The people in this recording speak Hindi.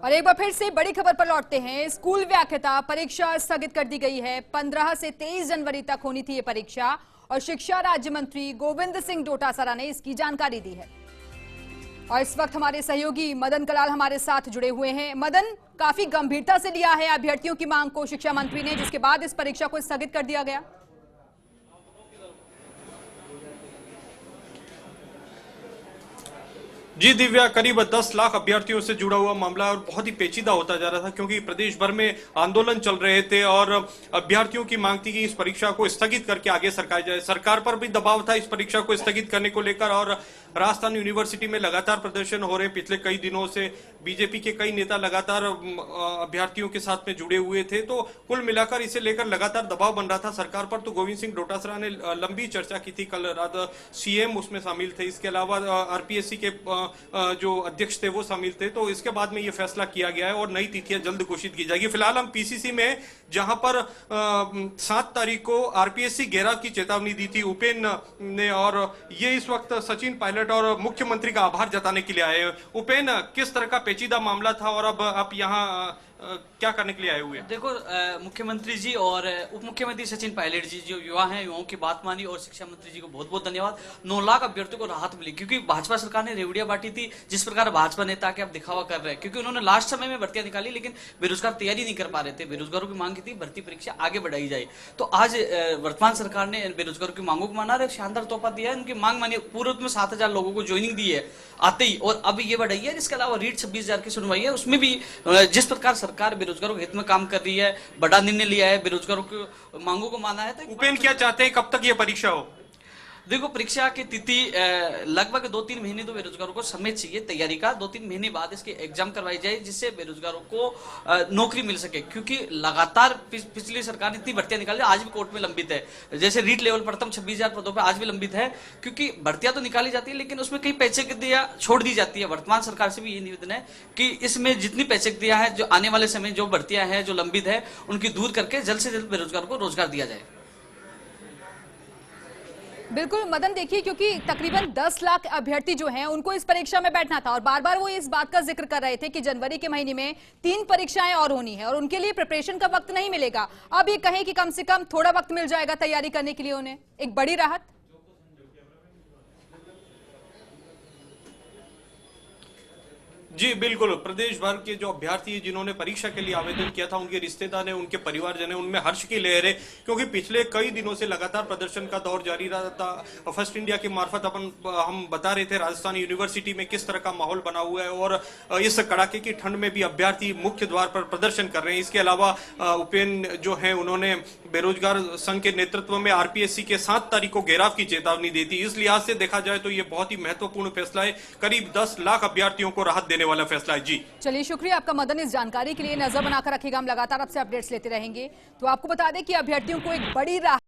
और एक बार फिर से बड़ी खबर पर लौटते हैं। स्कूल व्याख्याता परीक्षा स्थगित कर दी गई है। 15 से 23 जनवरी तक होनी थी ये परीक्षा और शिक्षा राज्य मंत्री गोविंद सिंह डोटासरा ने इसकी जानकारी दी है। और इस वक्त हमारे सहयोगी मदन कलाल हमारे साथ जुड़े हुए हैं। मदन, काफी गंभीरता से लिया है अभ्यर्थियों की मांग को शिक्षा मंत्री ने, जिसके बाद इस परीक्षा को स्थगित कर दिया गया। जी दिव्या, करीब 10 लाख अभ्यर्थियों से जुड़ा हुआ मामला और बहुत ही पेचीदा होता जा रहा था, क्योंकि प्रदेश भर में आंदोलन चल रहे थे और अभ्यर्थियों की मांग थी कि इस परीक्षा को स्थगित करके आगे सरकार जाए। सरकार पर भी दबाव था इस परीक्षा को स्थगित करने को लेकर और राजस्थान यूनिवर्सिटी में लगातार प्रदर्शन हो रहे। पिछले कई दिनों से बीजेपी के कई नेता लगातार अभ्यर्थियों के साथ में जुड़े हुए थे, तो कुल मिलाकर इसे लेकर लगातार दबाव बन रहा था सरकार पर। तो गोविंद सिंह डोटासरा ने लंबी चर्चा की थी, कल रात सीएम उसमें शामिल थे, इसके अलावा आरपीएससी के जो अध्यक्ष थे वो शामिल थे। तो इसके बाद में ये फैसला किया गया है और नई तिथियां जल्द घोषित की जाएगी। फिलहाल हम पीसीसी में, जहां पर 7 तारीख को आरपीएससी घेराव की चेतावनी दी थी उपेन ने, और ये इस वक्त सचिन पायलट और मुख्यमंत्री का आभार जताने के लिए आए। उपेन, किस तरह का पेचीदा मामला था और अब आप यहाँ क्या करने के लिए आए हुए? देखो, मुख्यमंत्री जी और उप मुख्यमंत्री सचिन पायलट जी जो युवा हैं, युवाओं की बात मानी, और शिक्षा मंत्री जी को बहुत बहुत धन्यवाद। 9 लाख अभ्यर्थियों को राहत मिली, क्योंकि भाजपा सरकार ने रेवड़ियां बांटी थी। जिस प्रकार भाजपा नेता के अब दिखावा कर रहे हैं, क्योंकि उन्होंने लास्ट समय में भर्तियां निकाली लेकिन बेरोजगार तैयारी नहीं कर पा रहे थे। बेरोजगारों की मांग की थी भर्ती परीक्षा आगे बढ़ाई जाए। तो आज वर्तमान सरकार ने बेरोजगारों की मांगों को माना, एक शानदार तोहफा दिया है। उनकी मांग मानी, पूर्व में 7,000 लोगों को ज्वाइनिंग दी है आते ही, और अब ये बढ़ाई है। इसके अलावा रीट 26,000 की सुनवाई है, उसमें भी जिस प्रकार सरकार बेरोजगारों के हित में काम कर रही है, बड़ा निर्णय लिया है, बेरोजगारों की मांगों को माना है। तो उपेन, क्या चाहते हैं, कब तक ये परीक्षा हो? देखो, परीक्षा की तिथि लगभग 2-3 महीने तो बेरोजगारों को समय चाहिए तैयारी का। 2-3 महीने बाद इसकी एग्जाम करवाई जाए, जिससे बेरोजगारों को नौकरी मिल सके, क्योंकि लगातार पिछली सरकार ने इतनी भर्तियां निकाली, आज भी कोर्ट में लंबित है। जैसे रीट लेवल प्रथम 26,000 पदों पर आज भी लंबित है, क्योंकि भर्तियां तो निकाली जाती है लेकिन उसमें कई पैचक दिया छोड़ दी जाती है। वर्तमान सरकार से भी ये निवेदन है कि इसमें जितनी पैचक दिया है, जो आने वाले समय जो भर्तियां हैं जो लंबित है, उनकी दूर करके जल्द से जल्द बेरोजगारों को रोजगार दिया जाए। बिल्कुल मदन, देखिए, क्योंकि तकरीबन 10 लाख अभ्यर्थी जो हैं उनको इस परीक्षा में बैठना था और बार बार वो इस बात का जिक्र कर रहे थे कि जनवरी के महीने में 3 परीक्षाएं और होनी है और उनके लिए प्रिपरेशन का वक्त नहीं मिलेगा। अब ये कहें कि कम से कम थोड़ा वक्त मिल जाएगा तैयारी करने के लिए, उन्हें एक बड़ी राहत। जी बिल्कुल, प्रदेश भर के जो अभ्यर्थी जिन्होंने परीक्षा के लिए आवेदन किया था, उनके रिश्तेदार हैं, उनके परिवारजन हैं, उनमें हर्ष की लहर है, क्योंकि पिछले कई दिनों से लगातार प्रदर्शन का दौर जारी रहा था। फर्स्ट इंडिया के मार्फत हम बता रहे थे राजस्थान यूनिवर्सिटी में किस तरह का माहौल बना हुआ है और इस कड़ाके की ठंड में भी अभ्यर्थी मुख्य द्वार पर प्रदर्शन कर रहे हैं। इसके अलावा उपेन जो है, उन्होंने बेरोजगार संघ के नेतृत्व में आरपीएससी के 7 तारीख को घेराव की चेतावनी दी थी। इस लिहाज से देखा जाए तो ये बहुत ही महत्वपूर्ण फैसला है, करीब 10 लाख अभ्यर्थियों को राहत देने वाला फैसला है। जी चलिए, शुक्रिया आपका मदन इस जानकारी के लिए। नजर बनाकर रखिएगा, हम लगातार आपसे अपडेट्स लेते रहेंगे। तो आपको बता दें कि अभ्यर्थियों को एक बड़ी राहत